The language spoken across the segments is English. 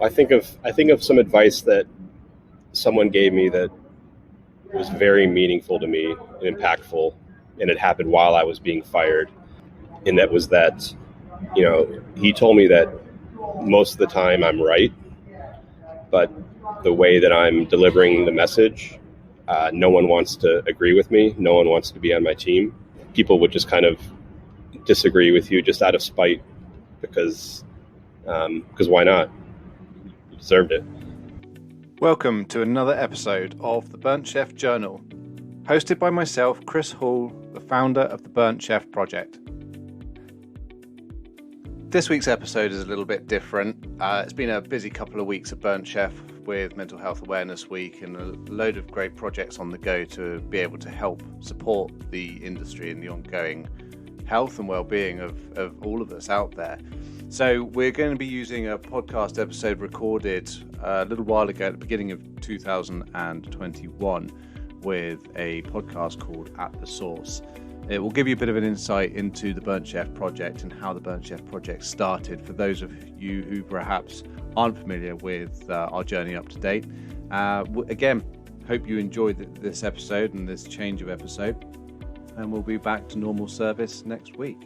I think of some advice that someone gave me that was very meaningful to me and impactful, and it happened while I was being fired. And that was that, he told me that most of the time I'm right, but the way that I'm delivering the message, no one wants to agree with me. No one wants to be on my team. People would just kind of disagree with you just out of spite because why not? You deserved it. Welcome to another episode of the Burnt Chef Journal, hosted by myself, Kris Hall, the founder of the Burnt Chef Project. This week's episode is a little bit different. It's been a busy couple of weeks at Burnt Chef with Mental Health Awareness Week and a load of great projects on the go to be able to help support the industry and the ongoing health and well-being of all of us out there. So we're going to be using a podcast episode recorded a little while ago at the beginning of 2021 with a podcast called At the Source. It will give you a bit of an insight into the Burnt Chef Project and how the Burnt Chef Project started for those of you who perhaps aren't familiar with our journey up to date. Again, hope you enjoyed this episode and this change of episode, and we'll be back to normal service next week.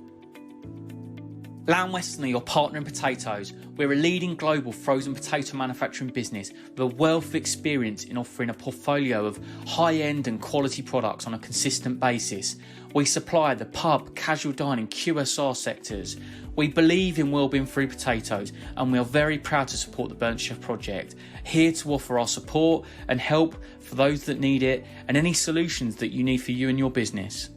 Lamb Weston are your partner in potatoes. We're a leading global frozen potato manufacturing business with a wealth of experience in offering a portfolio of high-end and quality products on a consistent basis. We supply the pub, casual dining, QSR sectors. We believe in wellbeing through potatoes, and we are very proud to support the Burnt Chef Project, here to offer our support and help for those that need it and any solutions that you need for you and your business.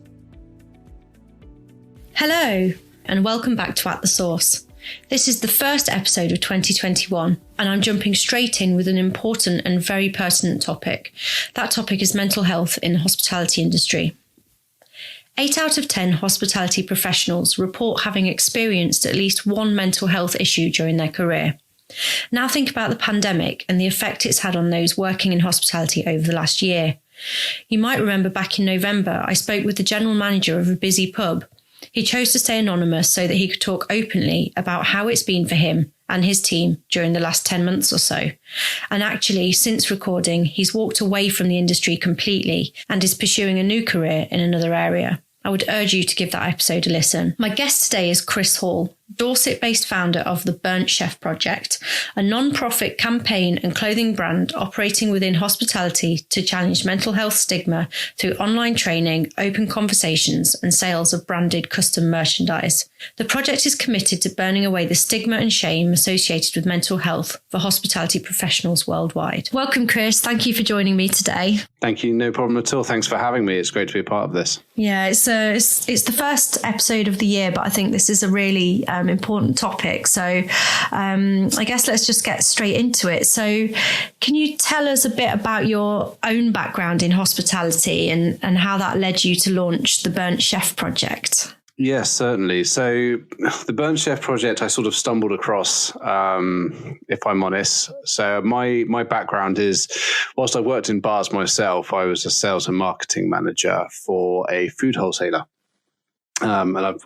Hello, and welcome back to At the Source. This is the first episode of 2021, and I'm jumping straight in with an important and very pertinent topic. That topic is mental health in the hospitality industry. 8 out of 10 hospitality professionals report having experienced at least one mental health issue during their career. Now think about the pandemic and the effect it's had on those working in hospitality over the last year. You might remember back in November, I spoke with the general manager of a busy pub. He chose to stay anonymous so that he could talk openly about how it's been for him and his team during the last 10 months or so. And actually, since recording, he's walked away from the industry completely and is pursuing a new career in another area. I would urge you to give that episode a listen. My guest today is Kris Hall, Dorset-based founder of the Burnt Chef Project, a non-profit campaign and clothing brand operating within hospitality to challenge mental health stigma through online training, open conversations, and sales of branded custom merchandise. The project is committed to burning away the stigma and shame associated with mental health for hospitality professionals worldwide. Welcome, Kris. Thank you for joining me today. Thank you. No problem at all. Thanks for having me. It's great to be a part of this. Yeah, it's the first episode of the year, but I think this is a really important topic. So I guess let's just get straight into it. So can you tell us a bit about your own background in hospitality and how that led you to launch the Burnt Chef Project? Yes, certainly. So the Burnt Chef Project, I sort of stumbled across, if I'm honest. So my background is, whilst I worked in bars myself, I was a sales and marketing manager for a food wholesaler. And I've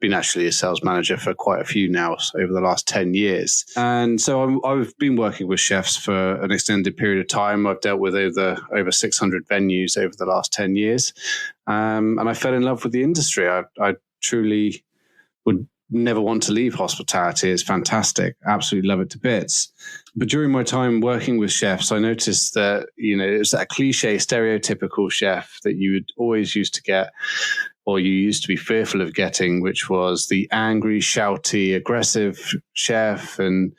been actually a sales manager for quite a few now over the last 10 years. And so I've been working with chefs for an extended period of time. I've dealt with over 600 venues over the last 10 years. And I fell in love with the industry. I truly would never want to leave hospitality. It's fantastic. Absolutely love it to bits. But during my time working with chefs, I noticed that, it's that cliche, stereotypical chef that you would always used to get, or you used to be fearful of getting, which was the angry, shouty, aggressive chef, and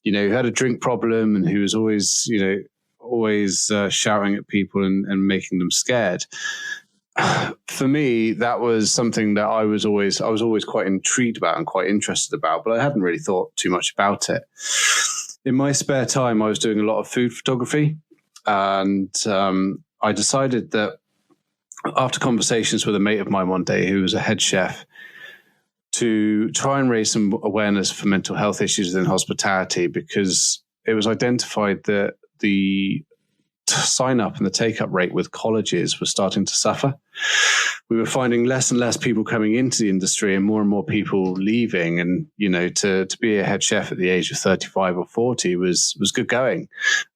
who had a drink problem and who was always shouting at people and making them scared. For me, that was something that I was always quite intrigued about and quite interested about, but I hadn't really thought too much about it. In my spare time, I was doing a lot of food photography, and I decided that after conversations with a mate of mine one day who was a head chef, to try and raise some awareness for mental health issues in hospitality, because it was identified that the sign up and the take up rate with colleges was starting to suffer. We were finding less and less people coming into the industry and more people leaving. And, to be a head chef at the age of 35 or 40 was good going.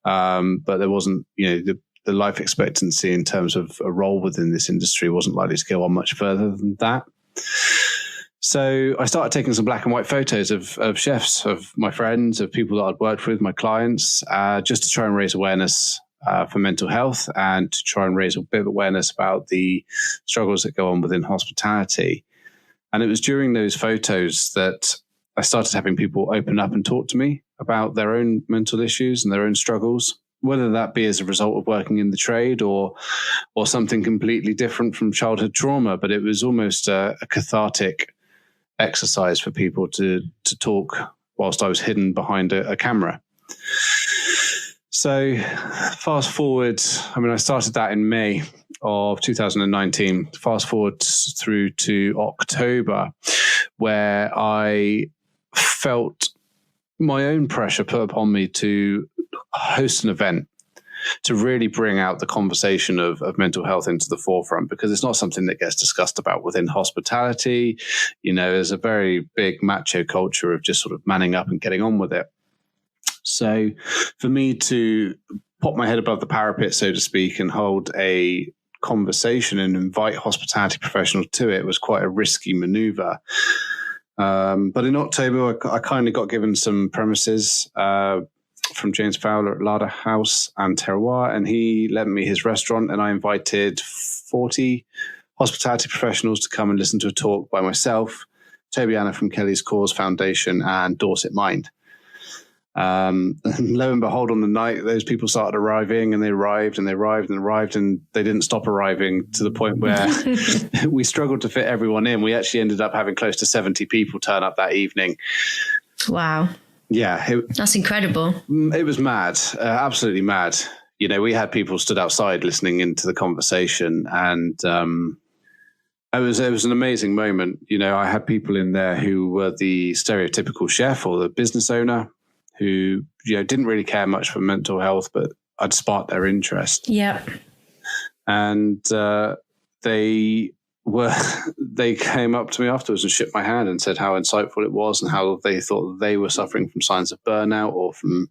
But there wasn't, the life expectancy in terms of a role within this industry wasn't likely to go on much further than that. So I started taking some black and white photos of chefs, of my friends, of people that I'd worked with, my clients, just to try and raise awareness for mental health and to try and raise a bit of awareness about the struggles that go on within hospitality. And it was during those photos that I started having people open up and talk to me about their own mental issues and their own struggles, whether that be as a result of working in the trade or something completely different from childhood trauma. But it was almost a cathartic exercise for people to talk whilst I was hidden behind a camera. So fast forward, I started that in May of 2019. Fast forward through to October, where I felt my own pressure put upon me to host an event to really bring out the conversation of mental health into the forefront, because it's not something that gets discussed about within hospitality. There's a very big macho culture of just sort of manning up and getting on with it. So for me to pop my head above the parapet, so to speak, and hold a conversation and invite hospitality professionals to it was quite a risky maneuver. But in October, I kind of got given some premises from James Fowler at Larder House and Terroir, and he lent me his restaurant, and I invited 40 hospitality professionals to come and listen to a talk by myself, Toby Anna from Kelly's Cause Foundation, and Dorset Mind. And lo and behold, on the night, those people started arriving, and they arrived, and they didn't stop arriving, to the point where we struggled to fit everyone in. We actually ended up having close to 70 people turn up that evening. Wow. Yeah. That's incredible. It was mad, absolutely mad. We had people stood outside listening into the conversation, and it was an amazing moment. I had people in there who were the stereotypical chef or the business owner who, didn't really care much for mental health, but I'd sparked their interest. Yeah. And they came up to me afterwards and shook my hand and said how insightful it was and how they thought they were suffering from signs of burnout or from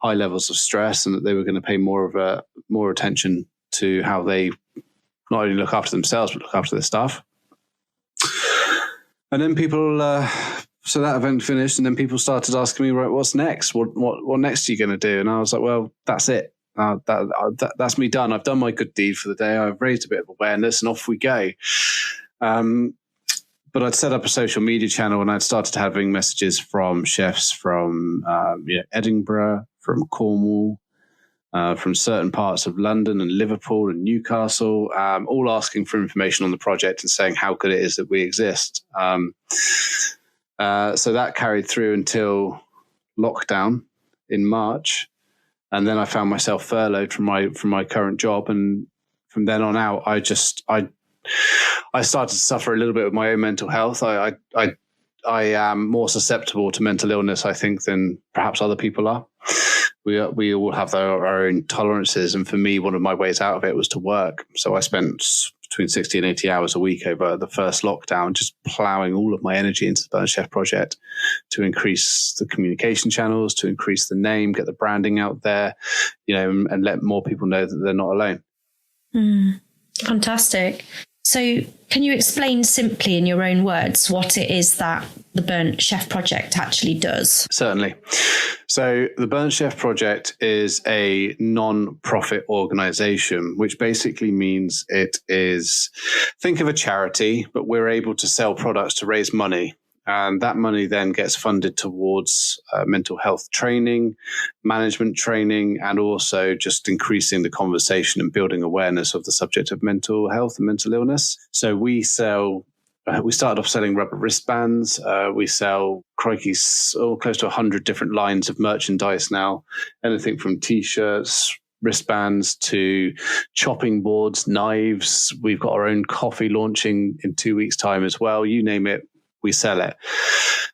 high levels of stress, and that they were going to pay more attention to how they not only look after themselves but look after their staff. And then people, so that event finished, and then people started asking me, right, what's next? What next are you going to do? And I was like, well, that's it. That's me done. I've done my good deed for the day. I've raised a bit of awareness, and off we go. But I'd set up a social media channel, and I'd started having messages from chefs from Edinburgh, from Cornwall, from certain parts of London and Liverpool and Newcastle, all asking for information on the project and saying how good it is that we exist. So that carried through until lockdown in March. And then I found myself furloughed from my current job, and from then on out, I started to suffer a little bit with my own mental health. I am more susceptible to mental illness, I think, than perhaps other people are. We all have our own tolerances, and for me, one of my ways out of it was to work. So I spent between 60 and 80 hours a week over the first lockdown, just ploughing all of my energy into the Burnt Chef project to increase the communication channels, to increase the name, get the branding out there, and let more people know that they're not alone. Fantastic. So can you explain simply in your own words what it is that the Burnt Chef Project actually does? Certainly. So the Burnt Chef Project is a non-profit organization, which basically means it is, think of a charity, but we're able to sell products to raise money. And that money then gets funded towards mental health training, management training, and also just increasing the conversation and building awareness of the subject of mental health and mental illness. So we started off selling rubber wristbands. We sell, close to 100 different lines of merchandise now, anything from T-shirts, wristbands to chopping boards, knives. We've got our own coffee launching in 2 weeks' time as well. You name it, we sell it.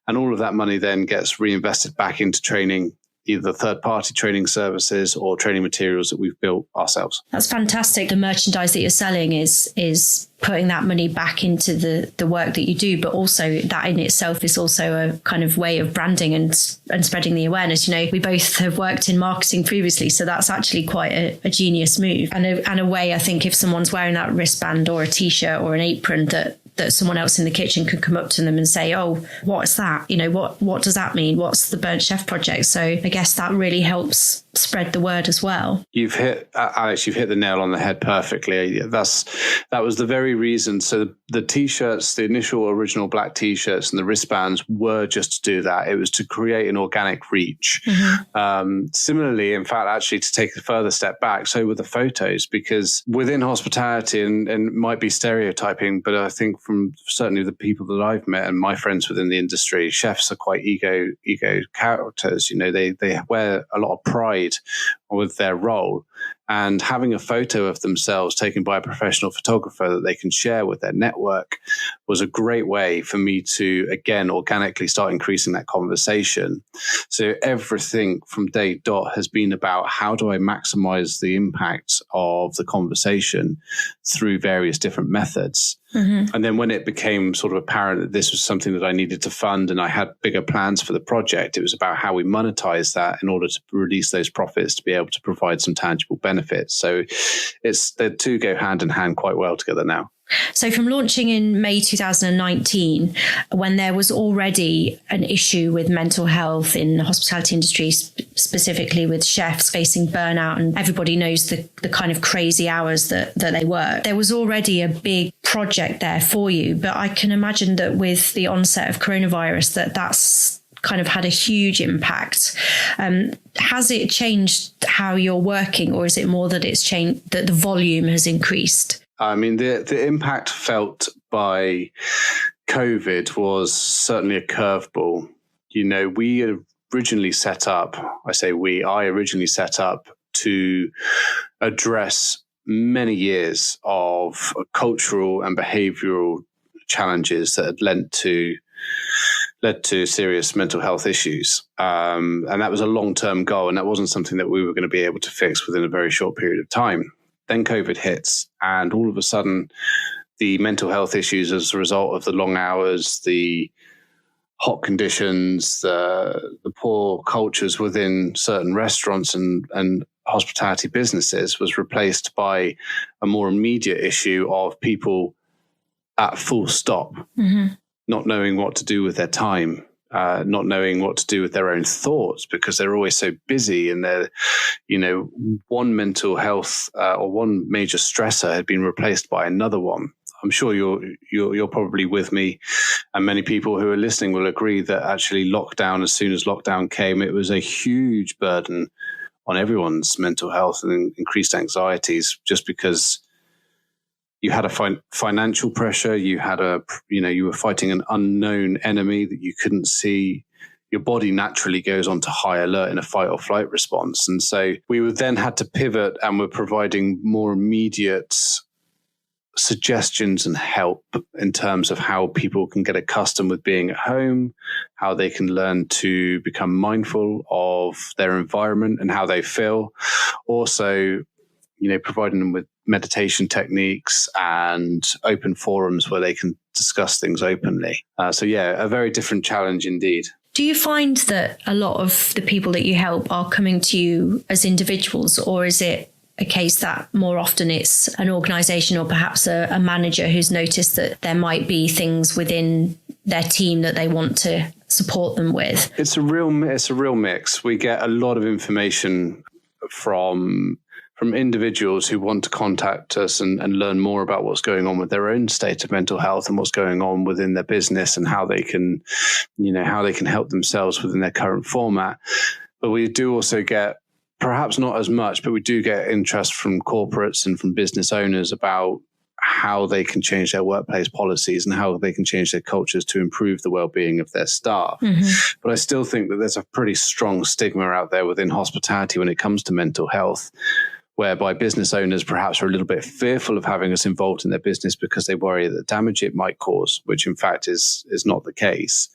And all of that money then gets reinvested back into training either third-party training services or training materials that we've built ourselves. That's fantastic. The merchandise that you're selling is putting that money back into the work that you do, but also that in itself is also a kind of way of branding and spreading the awareness. You know, we both have worked in marketing previously, so that's actually quite a genius move and a way, I think, if someone's wearing that wristband or a t-shirt or an apron, that someone else in the kitchen could come up to them and say, oh, what's that? You know, what does that mean? What's the Burnt Chef Project? So I guess that really helps spread the word as well. Alex, you've hit the nail on the head perfectly. That was the very reason. So the t-shirts, the initial original black t-shirts and the wristbands were just to do that. It was to create an organic reach. Mm-hmm. Similarly, in fact, actually to take a further step back, so with the photos, because within hospitality, and it might be stereotyping, but I think from certainly the people that I've met and my friends within the industry, chefs are quite ego characters. You know, they wear a lot of pride with their role, and having a photo of themselves taken by a professional photographer that they can share with their network was a great way for me to, again, organically start increasing that conversation. So everything from day dot has been about how do I maximize the impact of the conversation through various different methods. Mm-hmm. And then when it became sort of apparent that this was something that I needed to fund and I had bigger plans for the project, it was about how we monetize that in order to release those profits to be able to provide some tangible benefits. So the two go hand in hand quite well together now. So from launching in May 2019, when there was already an issue with mental health in the hospitality industry, specifically with chefs facing burnout, and everybody knows the kind of crazy hours that they work, there was already a big project there for you. But I can imagine that with the onset of coronavirus, that's kind of had a huge impact. Has it changed how you're working, or is it more that it's changed, that the volume has increased? I mean, the impact felt by COVID was certainly a curveball. You know, we originally set up, I originally set up to address many years of cultural and behavioral challenges that had led to serious mental health issues. And that was a long-term goal, and that wasn't something that we were going to be able to fix within a very short period of time. Then COVID hits, and all of a sudden, the mental health issues as a result of the long hours, the hot conditions, the poor cultures within certain restaurants and hospitality businesses was replaced by a more immediate issue of people at full stop, mm-hmm. not knowing what to do with their time. Not knowing what to do with their own thoughts because they're always so busy, and they're, you know, one mental health or one major stressor had been replaced by another one. I'm sure you're probably with me, and many people who are listening will agree that actually lockdown, as soon as lockdown came, it was a huge burden on everyone's mental health and increased anxieties, just because you had a financial pressure. You had you were fighting an unknown enemy that you couldn't see. Your body naturally goes on to high alert in a fight or flight response. And so we then had to pivot, and we're providing more immediate suggestions and help in terms of how people can get accustomed with being at home, how they can learn to become mindful of their environment and how they feel. Also, you know, providing them with meditation techniques and open forums where they can discuss things openly. So yeah, a very different challenge indeed. Do you find that a lot of the people that you help are coming to you as individuals, or is it a case that more often it's an organisation or perhaps a manager who's noticed that there might be things within their team that they want to support them with? It's a real mix. We get a lot of information from individuals who want to contact us and learn more about what's going on with their own state of mental health and what's going on within their business and how they can help themselves within their current format. But we do also get, perhaps not as much, but we do get interest from corporates and from business owners about how they can change their workplace policies and how they can change their cultures to improve the well-being of their staff. Mm-hmm. But I still think that there's a pretty strong stigma out there within hospitality when it comes to mental health, whereby business owners perhaps are a little bit fearful of having us involved in their business because they worry the damage it might cause, which in fact is not the case.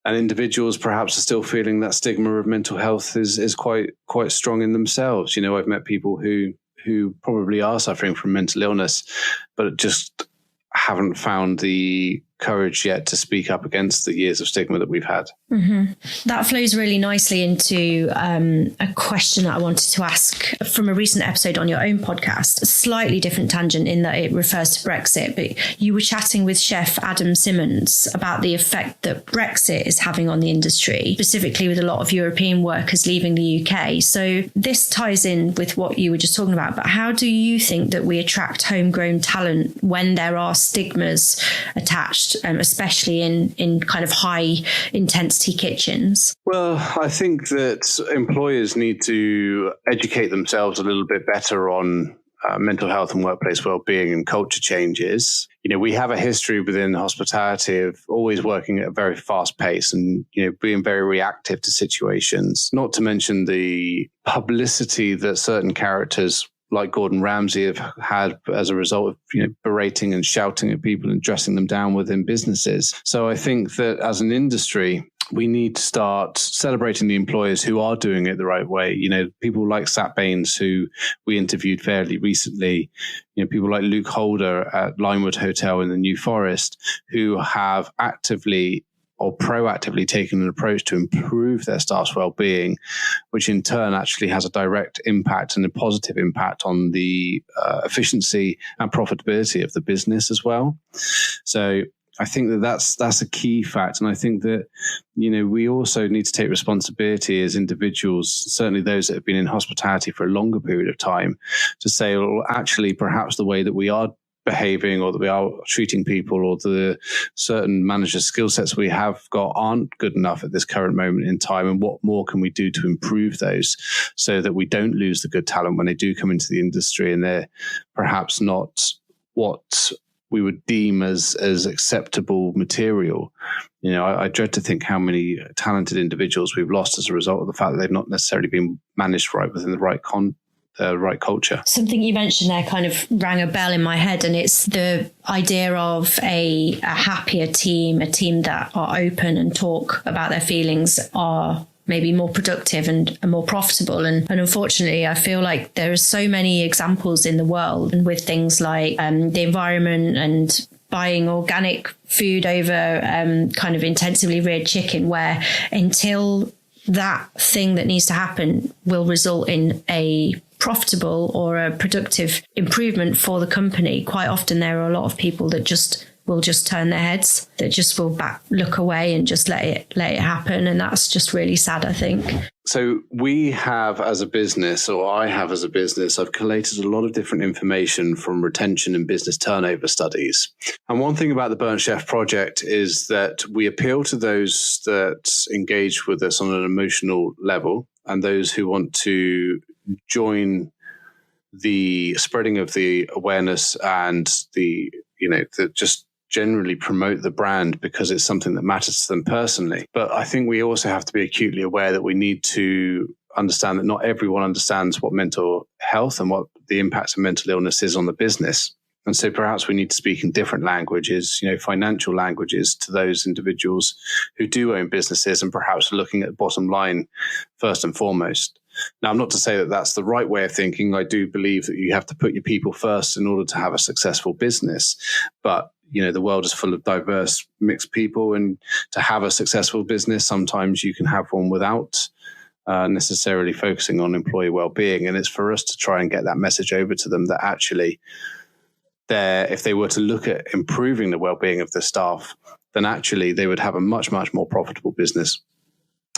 And individuals perhaps are still feeling that stigma of mental health is quite strong in themselves. I've met people who probably are suffering from mental illness, but just haven't found the courage yet to speak up against the years of stigma that we've had. Mm-hmm. That flows really nicely into a question that I wanted to ask from a recent episode on your own podcast, a slightly different tangent in that it refers to Brexit, but you were chatting with chef Adam Simmons about the effect that Brexit is having on the industry, specifically with a lot of European workers leaving the UK. So this ties in with what you were just talking about, but how do you think that we attract homegrown talent when there are stigmas attached, especially in kind of high intensity kitchens? Well, I think that employers need to educate themselves a little bit better on mental health and workplace well-being and culture changes. We have a history within hospitality of always working at a very fast pace and, being very reactive to situations, not to mention the publicity that certain characters like Gordon Ramsay have had as a result of berating and shouting at people and dressing them down within businesses. So I think that as an industry, we need to start celebrating the employers who are doing it the right way. People like Sat Baines, who we interviewed fairly recently, people like Luke Holder at Limewood Hotel in the New Forest, who have actively or proactively taken an approach to improve their staff's well-being, which in turn actually has a direct impact and a positive impact on the efficiency and profitability of the business as well. So I think that that's a key fact. And I think that, we also need to take responsibility as individuals, certainly those that have been in hospitality for a longer period of time, to say, well, actually, perhaps the way that we are behaving or that we are treating people or the certain manager skill sets we have got aren't good enough at this current moment in time, and what more can we do to improve those so that we don't lose the good talent when they do come into the industry and they're perhaps not what we would deem as acceptable material. I dread to think how many talented individuals we've lost as a result of the fact that they've not necessarily been managed right within the right right culture. Something you mentioned there kind of rang a bell in my head, and it's the idea of a happier team, a team that are open and talk about their feelings, are maybe more productive and more profitable. And unfortunately, I feel like there are so many examples in the world, and with things like the environment and buying organic food over kind of intensively reared chicken, where until that thing that needs to happen will result in a profitable or a productive improvement for the company, quite often there are a lot of people that will just turn their heads, that just will look away and just let it happen. And that's just really sad, I think. So we have as a business, or I have as a business, I've collated a lot of different information from retention and business turnover studies. And one thing about the Burnt Chef project is that we appeal to those that engage with us on an emotional level and those who want to join the spreading of the awareness and the just generally promote the brand because it's something that matters to them personally. But I think we also have to be acutely aware that we need to understand that not everyone understands what mental health and what the impact of mental illness is on the business. And so perhaps we need to speak in different languages, financial languages, to those individuals who do own businesses and perhaps are looking at the bottom line first and foremost. Now, I'm not to say that that's the right way of thinking. I do believe that you have to put your people first in order to have a successful business. But, the world is full of diverse, mixed people. And to have a successful business, sometimes you can have one without necessarily focusing on employee well-being. And it's for us to try and get that message over to them that actually, if they were to look at improving the well-being of the staff, then actually they would have a much, much more profitable business.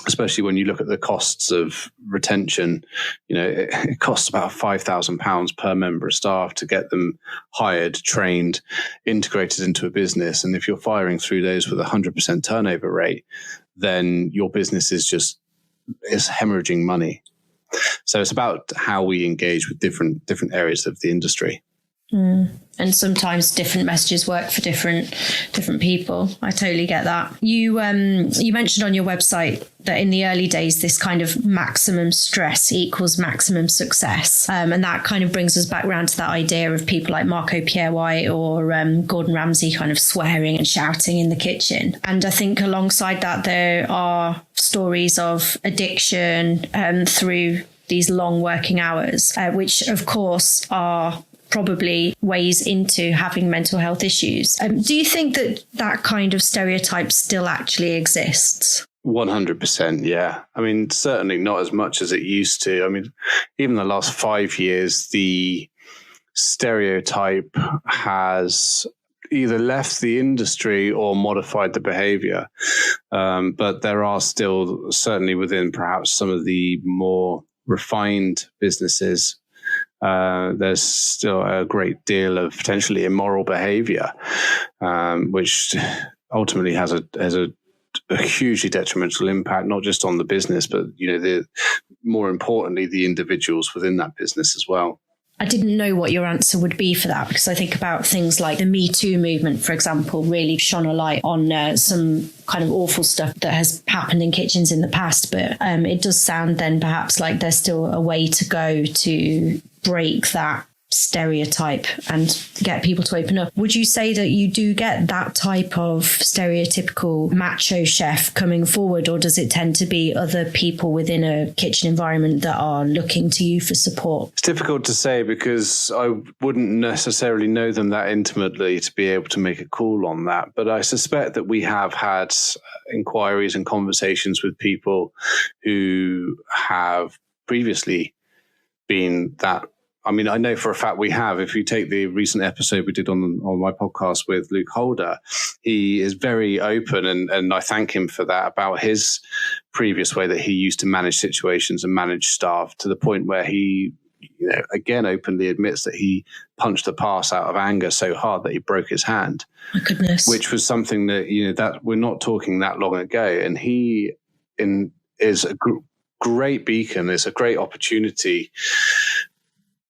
Especially when you look at the costs of retention, it costs about £5,000 per member of staff to get them hired, trained, integrated into a business. And if you're firing through those with a 100% turnover rate, then your business is hemorrhaging money. So it's about how we engage with different areas of the industry. And sometimes different messages work for different people. I totally get that. You mentioned on your website that in the early days, this kind of maximum stress equals maximum success. And that kind of brings us back around to that idea of people like Marco Pierre White or Gordon Ramsay kind of swearing and shouting in the kitchen. And I think alongside that, there are stories of addiction through these long working hours, which of course are probably weighs into having mental health issues. Do you think that kind of stereotype still actually exists? 100%, yeah. I mean, certainly not as much as it used to. I mean, even the last 5 years, the stereotype has either left the industry or modified the behavior. But there are still, certainly within perhaps some of the more refined businesses, there's still a great deal of potentially immoral behavior, which ultimately has a hugely detrimental impact, not just on the business, but more importantly, the individuals within that business as well. I didn't know what your answer would be for that, because I think about things like the Me Too movement, for example, really shone a light on some kind of awful stuff that has happened in kitchens in the past. But it does sound then perhaps like there's still a way to go to break that stereotype and get people to open up. Would you say that you do get that type of stereotypical macho chef coming forward, or does it tend to be other people within a kitchen environment that are looking to you for support? It's difficult to say because I wouldn't necessarily know them that intimately to be able to make a call on that. But I suspect that we have had inquiries and conversations with people who have previously been that. I mean, I know for a fact we have. If you take the recent episode we did on my podcast with Luke Holder, he is very open, and I thank him for that, about his previous way that he used to manage situations and manage staff, to the point where he, again, openly admits that he punched the pass out of anger so hard that he broke his hand. My goodness. Which was something that, that we're not talking that long ago. And he is a great beacon. It's a great opportunity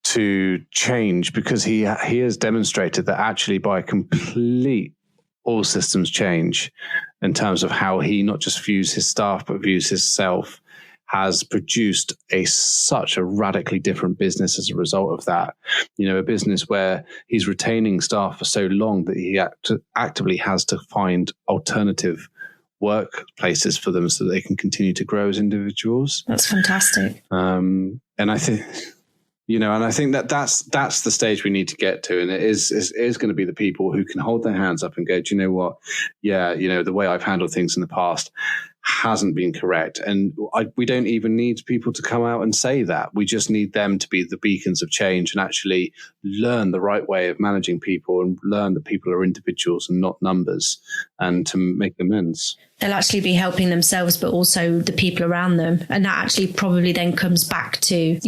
to change, because he has demonstrated that actually by complete all systems change in terms of how he not just views his staff but views himself, has produced such a radically different business as a result of that. A business where he's retaining staff for so long that he actively has to find alternative workplaces for them so that they can continue to grow as individuals. That's fantastic. And I think... and I think that's the stage we need to get to. And it is going to be the people who can hold their hands up and go, do you know what? Yeah, the way I've handled things in the past hasn't been correct. And we don't even need people to come out and say that. We just need them to be the beacons of change and actually learn the right way of managing people, and learn that people are individuals and not numbers, and to make amends. They'll actually be helping themselves, but also the people around them. And that actually probably then comes back to,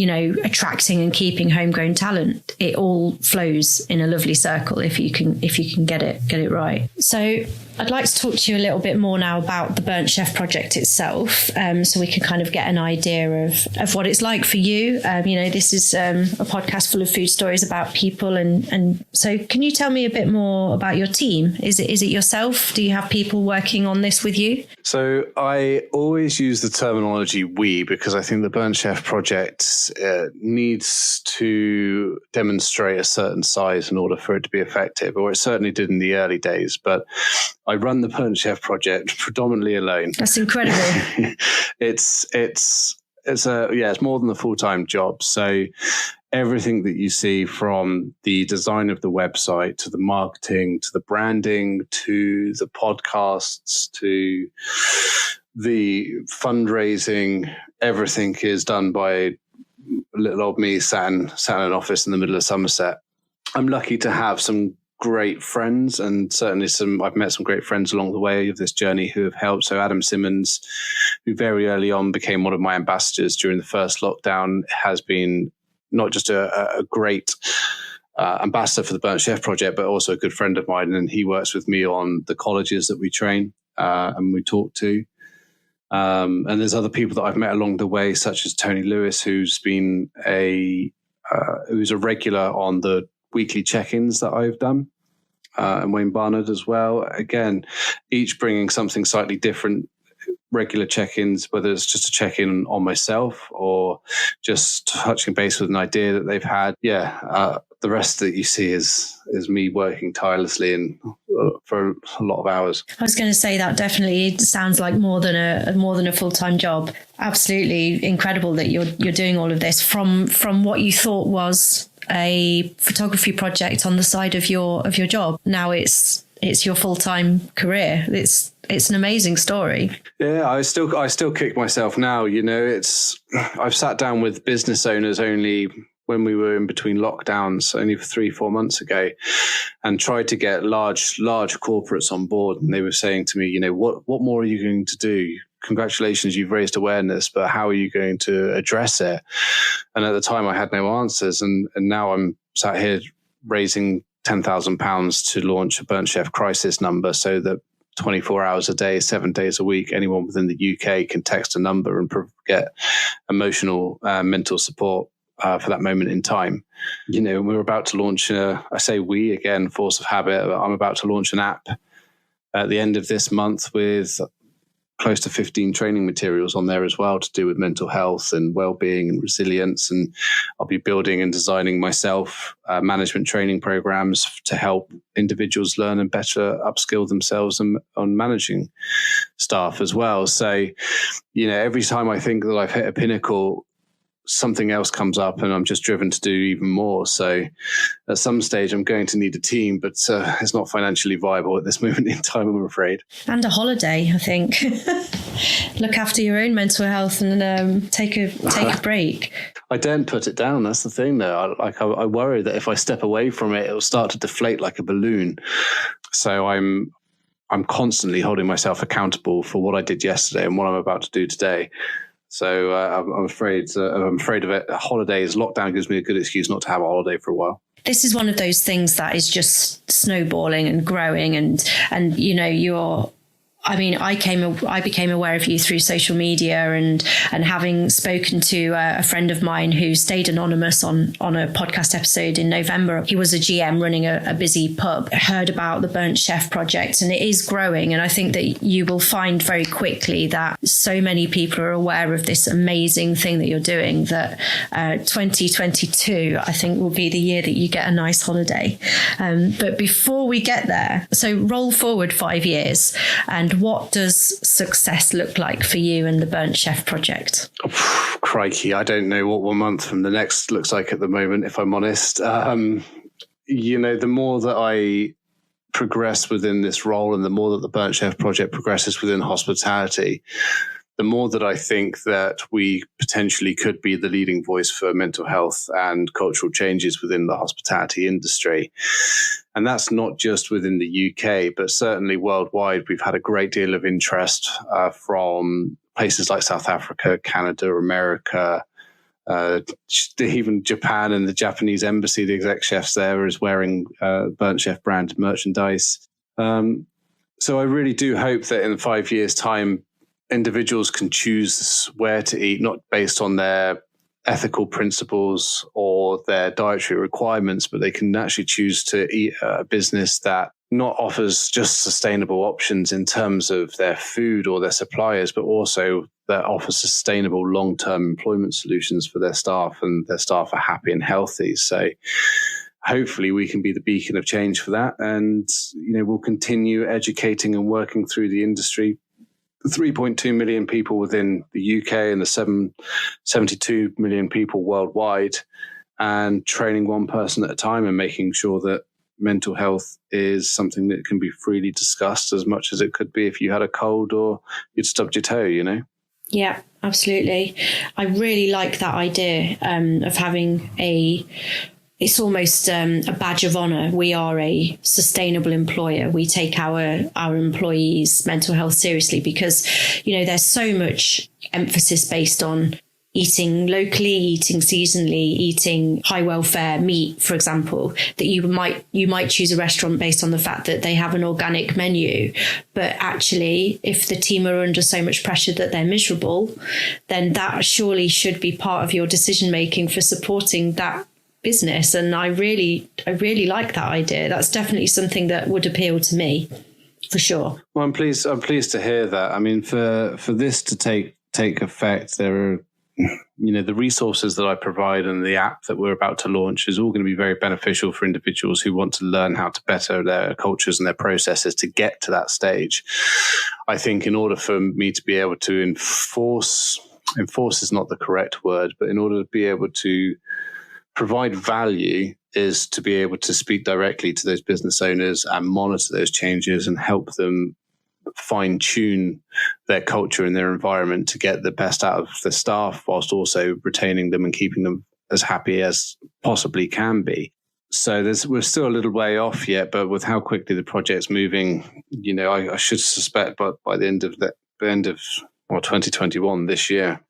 attracting and keeping homegrown talent. It all flows in a lovely circle if you can get it right. So I'd like to talk to you a little bit more now about the Burnt Chef project itself, so we can kind of get an idea of what it's like for you. This is a podcast full of food stories about people. And so can you tell me a bit more about your team? Is it yourself? Do you have people working on this with you? So I always use the terminology we, because I think the Burnt Chef project needs to demonstrate a certain size in order for it to be effective, or it certainly did in the early days. But I run the Burnt Chef project predominantly alone. That's incredible. It's more than a full-time job. So everything that you see, from the design of the website to the marketing to the branding to the podcasts to the fundraising, everything is done by little old me sat in an office in the middle of Somerset. I'm lucky to have some great friends, and certainly I've met some great friends along the way of this journey who have helped. So Adam Simmons, who very early on became one of my ambassadors during the first lockdown, has been not just a great ambassador for the Burnt Chef project, but also a good friend of mine. And he works with me on the colleges that we train and we talk to. And there's other people that I've met along the way, such as Tony Lewis, who's been who's a regular on the weekly check-ins that I've done, and Wayne Barnard as well. Again, each bringing something slightly different. Regular check-ins, whether it's just a check-in on myself or just touching base with an idea that they've had. The rest that you see is me working tirelessly and for a lot of hours. I was going to say that definitely sounds like more than a full-time job. Absolutely incredible that you're doing all of this from what you thought was a photography project on the side of your job. Now it's your full-time career. It's an amazing story. Yeah, I still kick myself now. I've sat down with business owners only when we were in between lockdowns, only 3-4 months ago, and tried to get large corporates on board. And they were saying to me, what more are you going to do? Congratulations, you've raised awareness, but how are you going to address it? And at the time I had no answers. And now I'm sat here raising £10,000 to launch a Burnt Chef crisis number so that 24 hours a day, 7 days a week, anyone within the UK can text a number and get emotional, mental support for that moment in time. We're about to launch, I say we again, force of habit, I'm about to launch an app at the end of this month with close to 15 training materials on there as well to do with mental health and well-being and resilience. And I'll be building and designing myself management training programs to help individuals learn and better upskill themselves on managing staff as well. So, every time I think that I've hit a pinnacle, something else comes up and I'm just driven to do even more. So at some stage I'm going to need a team, but it's not financially viable at this moment in time, I'm afraid. And a holiday, I think. Look after your own mental health and take a break. I don't put it down. That's the thing though. I worry that if I step away from it, it'll start to deflate like a balloon. So I'm constantly holding myself accountable for what I did yesterday and what I'm about to do today. So I'm afraid of it. Holidays, lockdown gives me a good excuse not to have a holiday for a while. This is one of those things that is just snowballing and growing, and I became aware of you through social media and having spoken to a friend of mine who stayed anonymous on a podcast episode in November. He was a GM running a busy pub, heard about the Burnt Chef project, and it is growing. And I think that you will find very quickly that so many people are aware of this amazing thing that you're doing that 2022, I think, will be the year that you get a nice holiday. But before we get there, so roll forward 5 years, and what does success look like for you and the Burnt Chef project? Oh, crikey, I don't know what 1 month from the next looks like at the moment, if I'm honest. The more that I progress within this role and the more that the Burnt Chef project progresses within hospitality, the more that I think that we potentially could be the leading voice for mental health and cultural changes within the hospitality industry. And that's not just within the UK, but certainly worldwide. We've had a great deal of interest from places like South Africa, Canada, America, even Japan, and the Japanese embassy. The exec chefs there is wearing Burnt Chef branded merchandise. So I really do hope that in 5 years' time, individuals can choose where to eat, not based on their ethical principles or their dietary requirements, but they can actually choose to eat a business that not offers just sustainable options in terms of their food or their suppliers, but also that offers sustainable long-term employment solutions for their staff, and their staff are happy and healthy. So hopefully we can be the beacon of change for that. And, we'll continue educating and working through the industry. 3.2 million people within the UK and the 72 million people worldwide, and training one person at a time and making sure that mental health is something that can be freely discussed as much as it could be if you had a cold or you'd stubbed your toe, Yeah, absolutely. I really like that idea of having it's almost a badge of honor. We are a sustainable employer. We take our employees' mental health seriously because, there's so much emphasis based on eating locally, eating seasonally, eating high welfare meat, for example, that you might choose a restaurant based on the fact that they have an organic menu. But actually, if the team are under so much pressure that they're miserable, then that surely should be part of your decision making for supporting that business. And I really like that idea. That's definitely something that would appeal to me, for sure. Well, I'm pleased to hear that. I mean, for this to take effect, there are, the resources that I provide and the app that we're about to launch is all going to be very beneficial for individuals who want to learn how to better their cultures and their processes to get to that stage. I think in order for me to be able to enforce is not the correct word, but in order to be able to provide value is to be able to speak directly to those business owners and monitor those changes and help them fine-tune their culture and their environment to get the best out of the staff whilst also retaining them and keeping them as happy as possibly can be. So we're still a little way off yet, but with how quickly the project's moving, I should suspect by the end of 2021 this year,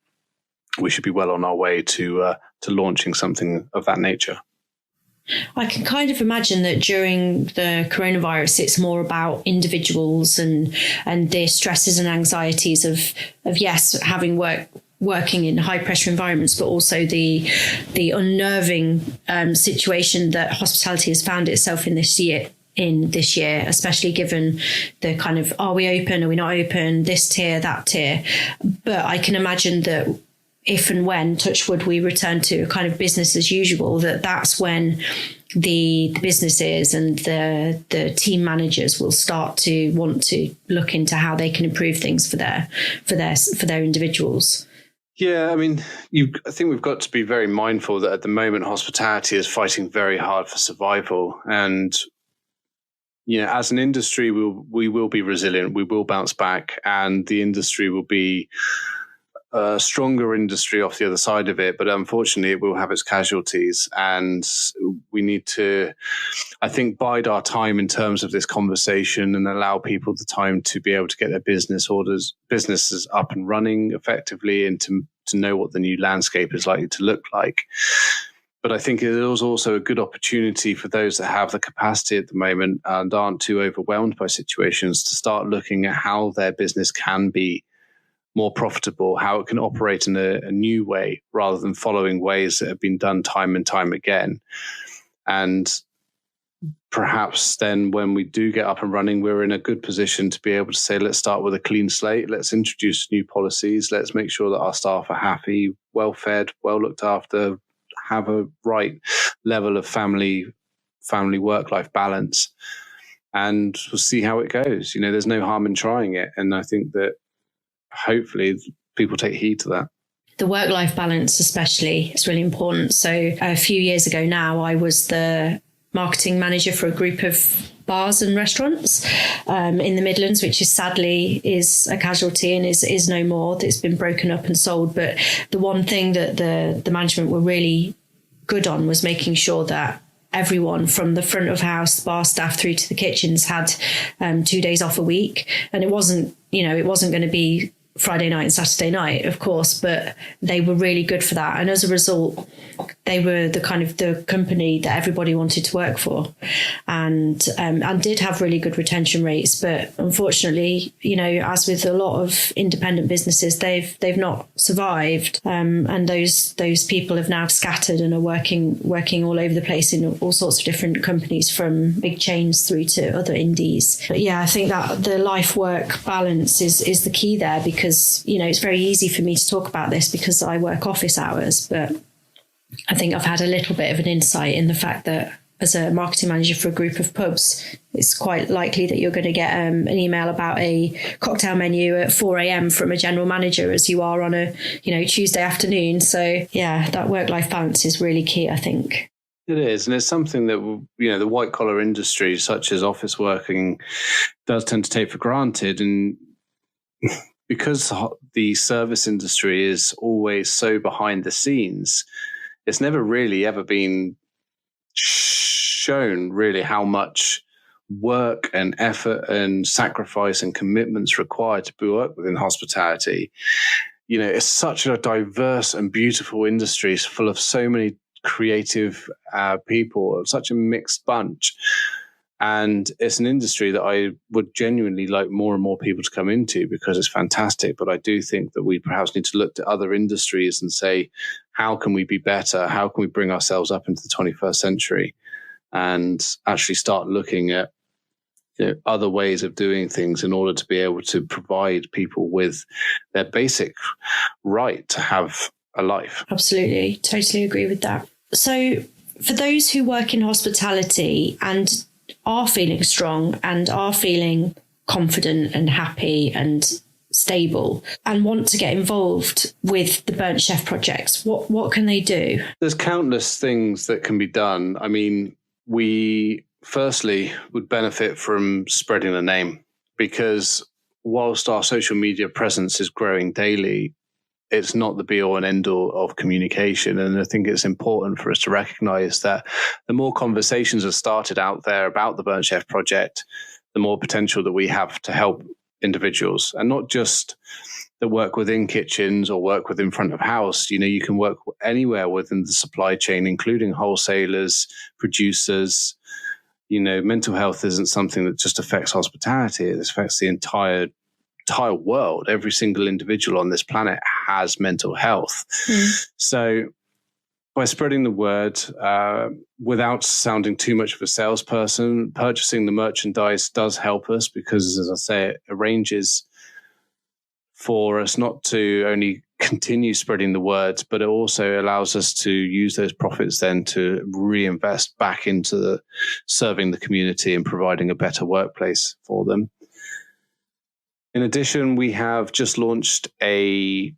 we should be well on our way to launching something of that nature. I can kind of imagine that during the coronavirus, it's more about individuals and their stresses and anxieties of yes, having working in high pressure environments, but also the unnerving situation that hospitality has found itself in this year, especially given the kind of, are we open, are we not open, this tier, that tier. But I can imagine that if and when, touch wood, we return to kind of business as usual, that's when the businesses and the team managers will start to want to look into how they can improve things for their individuals. Yeah, I mean, I think we've got to be very mindful that at the moment hospitality is fighting very hard for survival, and as an industry, we will be resilient, we will bounce back, and the industry will be a stronger industry off the other side of it, but unfortunately it will have its casualties, and we need to, I think, bide our time in terms of this conversation and allow people the time to be able to get their businesses up and running effectively and to know what the new landscape is likely to look like. But I think it is also a good opportunity for those that have the capacity at the moment and aren't too overwhelmed by situations to start looking at how their business can be more profitable, how it can operate in a new way rather than following ways that have been done time and time again. And perhaps then when we do get up and running, we're in a good position to be able to say, let's start with a clean slate. Let's introduce new policies. Let's make sure that our staff are happy, well fed, well looked after, have a right level of family work-life balance. And we'll see how it goes. There's no harm in trying it. And I think that hopefully people take heed to that. The work-life balance especially is really important. So a few years ago now, I was the marketing manager for a group of bars and restaurants in the Midlands, which is sadly is a casualty and is no more. It's been broken up and sold. But the one thing that the management were really good on was making sure that everyone from the front of house, bar staff through to the kitchens had 2 days off a week. And it wasn't going to be Friday night and Saturday night, of course, but they were really good for that. And as a result, they were the kind of the company that everybody wanted to work for, and did have really good retention rates. But unfortunately, as with a lot of independent businesses, they've not survived. And those people have now scattered and are working all over the place in all sorts of different companies, from big chains through to other indies. But yeah, I think that the life-work balance is the key there, because it's very easy for me to talk about this because I work office hours, but I think I've had a little bit of an insight in the fact that as a marketing manager for a group of pubs, it's quite likely that you're going to get an email about a cocktail menu at 4 a.m. from a general manager as you are on a Tuesday afternoon. So yeah, that work-life balance is really key, I think. It is, and it's something that the white-collar industry, such as office working, does tend to take for granted. And because the service industry is always so behind the scenes, it's never really ever been shown really how much work and effort and sacrifice and commitments required to work within hospitality. It's such a diverse and beautiful industry, it's full of so many creative people, such a mixed bunch. And it's an industry that I would genuinely like more and more people to come into because it's fantastic. But I do think that we perhaps need to look to other industries and say, how can we be better? How can we bring ourselves up into the 21st century and actually start looking at other ways of doing things in order to be able to provide people with their basic right to have a life. Absolutely. Totally agree with that. So for those who work in hospitality and are feeling strong and are feeling confident and happy and stable and want to get involved with the Burnt Chef projects, what can they do? There's countless things that can be done. I mean, we firstly would benefit from spreading the name, because whilst our social media presence is growing daily, it's not the be all and end all of communication. And I think it's important for us to recognize that the more conversations are started out there about the Burnt Chef project, the more potential that we have to help individuals, and not just that work within kitchens or work within front of house. You can work anywhere within the supply chain, including wholesalers, producers. Mental health isn't something that just affects hospitality. It affects the entire world. Every single individual on this planet has mental health. So by spreading the word, without sounding too much of a salesperson, purchasing the merchandise does help us, because, as I say, it arranges for us not to only continue spreading the word, but it also allows us to use those profits then to reinvest back into serving the community and providing a better workplace for them. In addition, we have just launched a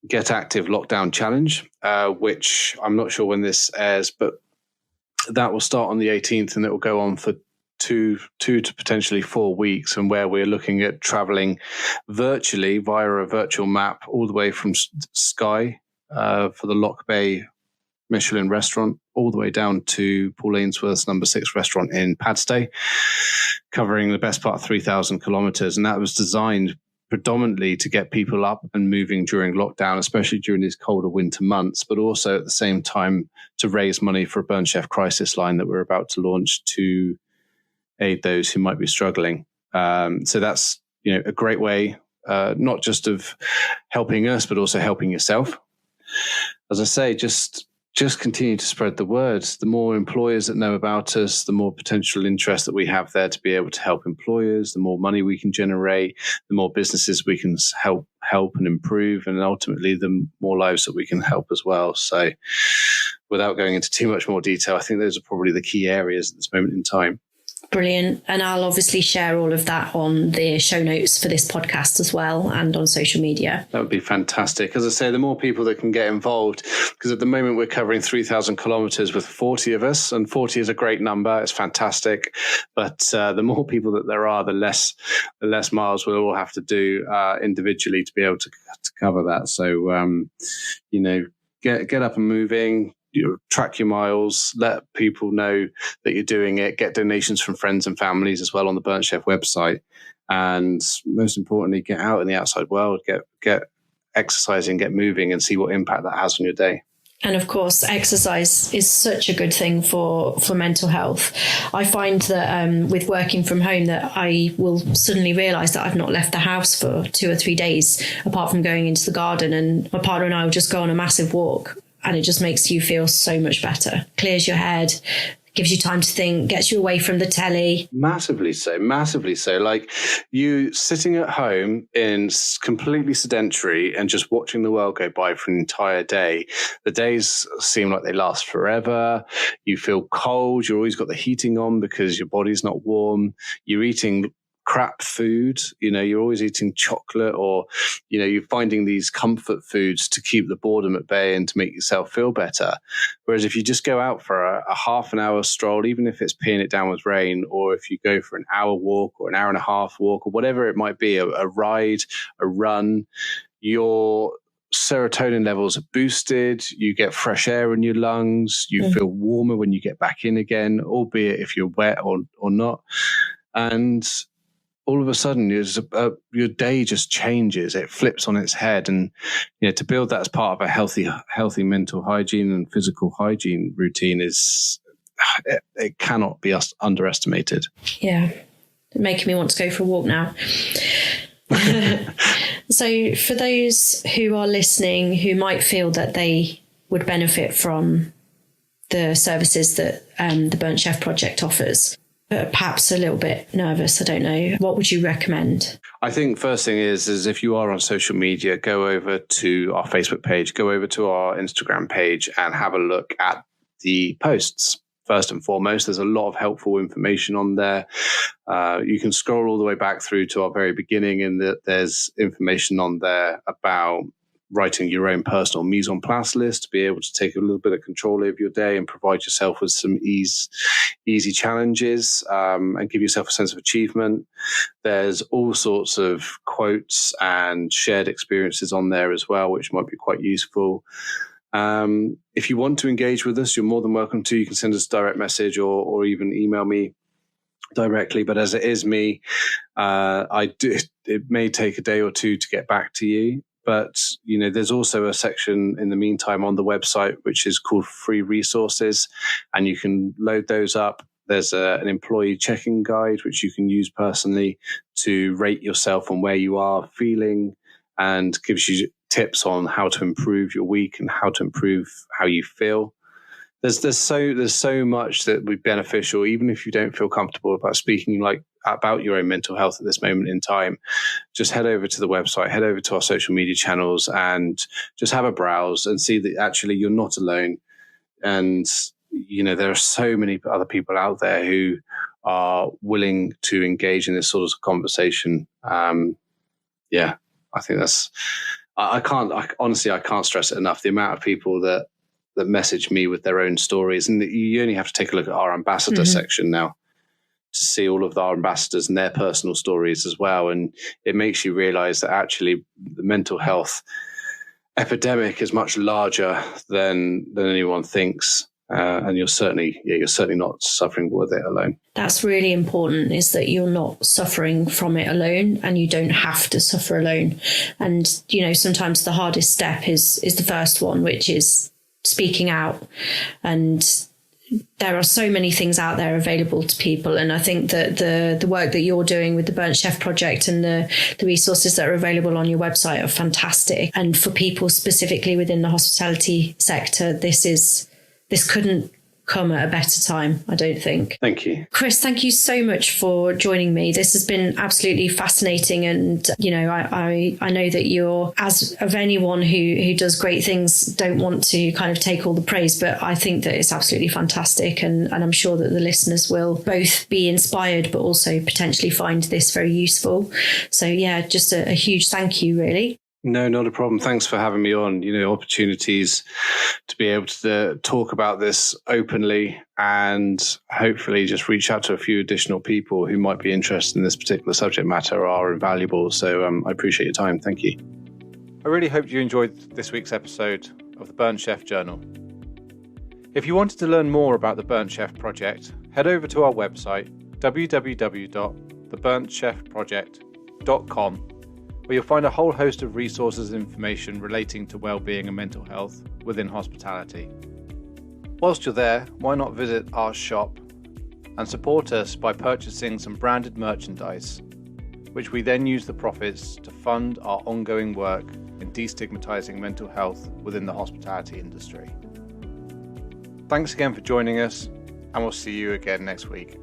Get Active Lockdown Challenge, which I'm not sure when this airs, but that will start on the 18th and it will go on for two to potentially 4 weeks, and where we're looking at traveling virtually via a virtual map all the way from Skye for the Lock Bay Michelin restaurant all the way down to Paul Ainsworth's number 6 restaurant in Padstay, covering the best part of 3,000 kilometers. And that was designed predominantly to get people up and moving during lockdown, especially during these colder winter months, but also at the same time to raise money for a Burnt Chef crisis line that we're about to launch to aid those who might be struggling. So that's a great way, not just of helping us, but also helping yourself. As I say, just continue to spread the word. The more employers that know about us, the more potential interest that we have there to be able to help employers, the more money we can generate, the more businesses we can help and improve, and ultimately the more lives that we can help as well. So without going into too much more detail, I think those are probably the key areas at this moment in time. Brilliant. And I'll obviously share all of that on the show notes for this podcast as well, and on social media. That would be fantastic. As I say, the more people that can get involved, because at the moment we're covering 3,000 kilometers with 40 of us, and 40 is a great number. It's fantastic. But the more people that there are, the less miles we'll all have to do individually to be able to cover that. So, get up and moving. Track your miles, let people know that you're doing it, get donations from friends and families as well on the Burnt Chef website, and most importantly, get out in the outside world, get exercising, get moving, and see what impact that has on your day. And of course, exercise is such a good thing for mental health. I find that with working from home, that I will suddenly realise that I've not left the house for 2 or 3 days, apart from going into the garden, and my partner and I will just go on a massive walk. And it just makes you feel so much better. Clears your head, gives you time to think, gets you away from the telly. Massively so. Like, you sitting at home in completely sedentary and just watching the world go by for an entire day. The days seem like they last forever. You feel cold. You've always got the heating on because your body's not warm. You're eating crap food, you're always eating chocolate, or you're finding these comfort foods to keep the boredom at bay and to make yourself feel better. Whereas if you just go out for a half an hour stroll, even if it's peeing it down with rain, or if you go for an hour walk or an hour and a half walk, or whatever it might be, a ride, a run, your serotonin levels are boosted, you get fresh air in your lungs, you feel warmer when you get back in again, albeit if you're wet or not. And all of a sudden, your day just changes. It flips on its head. And to build that as part of a healthy mental hygiene and physical hygiene routine it cannot be underestimated. Yeah, making me want to go for a walk now. So for those who are listening, who might feel that they would benefit from the services that the Burnt Chef Project offers, but perhaps a little bit nervous. I don't know. What would you recommend? I think first thing is if you are on social media, go over to our Facebook page, go over to our Instagram page and have a look at the posts. First and foremost, there's a lot of helpful information on there. You can scroll all the way back through to our very beginning, and there's information on there about writing your own personal mise en place list to be able to take a little bit of control over your day and provide yourself with some easy challenges and give yourself a sense of achievement. There's all sorts of quotes and shared experiences on there as well, which might be quite useful. If you want to engage with us, you're more than welcome to. You can send us a direct message or even email me directly. But as it is me, it may take a day or two to get back to you. But, there's also a section in the meantime on the website, which is called free resources, and you can load those up. There's an employee check-in guide, which you can use personally to rate yourself on where you are feeling and gives you tips on how to improve your week and how to improve how you feel. There's so much that would be beneficial, even if you don't feel comfortable about speaking about your own mental health at this moment in time. Just head over to the website, head over to our social media channels, and just have a browse and see that actually you're not alone. And there are so many other people out there who are willing to engage in this sort of conversation. I think that's. I can't stress it enough. The amount of people that message me with their own stories, and you only have to take a look at our ambassador section now to see all of our ambassadors and their personal stories as well. And it makes you realize that actually the mental health epidemic is much larger than anyone thinks. And you're certainly not suffering with it alone. That's really important, is that you're not suffering from it alone, and you don't have to suffer alone. And, sometimes the hardest step is the first one, which is speaking out. And there are so many things out there available to people. And I think that the work that you're doing with the Burnt Chef Project and the resources that are available on your website are fantastic. And for people specifically within the hospitality sector, this couldn't come at a better time, I don't think. Thank you. Kris, thank you so much for joining me. This has been absolutely fascinating. And, I know that you're, as of anyone who does great things, don't want to kind of take all the praise, but I think that it's absolutely fantastic. And I'm sure that the listeners will both be inspired, but also potentially find this very useful. So, just a huge thank you, really. No, not a problem. Thanks for having me on. Opportunities to be able to talk about this openly and hopefully just reach out to a few additional people who might be interested in this particular subject matter are invaluable. So I appreciate your time. Thank you. I really hope you enjoyed this week's episode of the Burnt Chef Journal. If you wanted to learn more about the Burnt Chef Project, head over to our website, www.theburnchefproject.com, where you'll find a whole host of resources and information relating to well-being and mental health within hospitality. Whilst you're there, why not visit our shop and support us by purchasing some branded merchandise, which we then use the profits to fund our ongoing work in destigmatizing mental health within the hospitality industry. Thanks again for joining us, and we'll see you again next week.